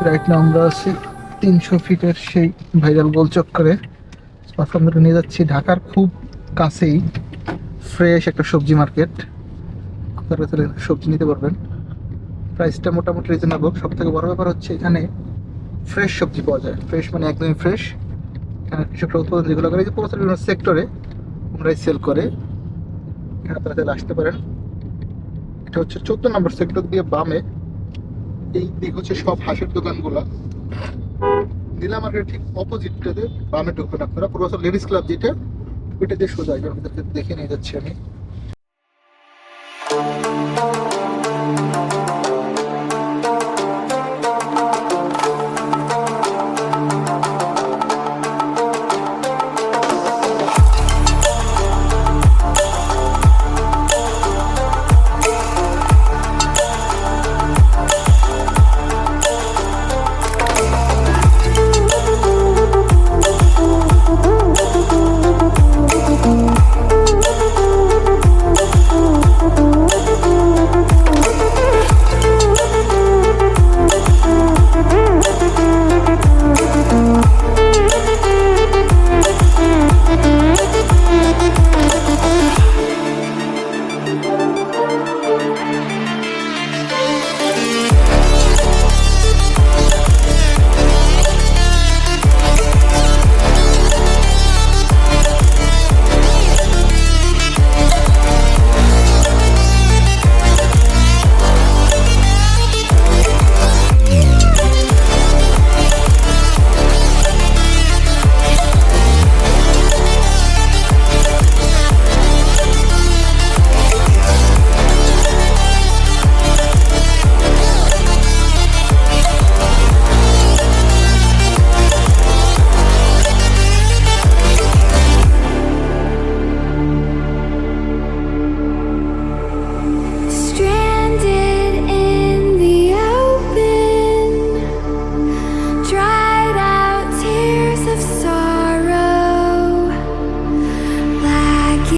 Right now আমরা আছি 300 ফিটের সেই ভাইরাল গোল চক্করে। আপনাদের নিয়ে যাচ্ছি ঢাকার খুব কাছেই ফ্রেশ একটা সবজি মার্কেট। আপনারা তাহলে সবজি নিতে পারবেন, প্রাইসটা মোটামুটি রিজনেবল। সব থেকে বড় ব্যাপার হচ্ছে এখানে ফ্রেশ সবজি পাওয়া যায়। ফ্রেশ মানে একদমই ফ্রেশ। এখানে কৃষকরা উৎপাদন যেগুলো করে, যে প্রচুর বিভিন্ন সেক্টরে ওনারাই সেল করে। এখানে আপনারা তাহলে আসতে পারেন। এটা হচ্ছে 14 নম্বর সেক্টর দিয়ে বামে। এই দিক হচ্ছে সব হাঁসের দোকানগুলা। নীলা মার্কেট ঠিক অপোজিটটাতে বামে ঢুকবেন আপনারা। পূর্বাচল লেডিস ক্লাব যেটা, ওইটা দিয়ে সোজা আপনাদেরকে দেখে নিয়ে যাচ্ছি আমি।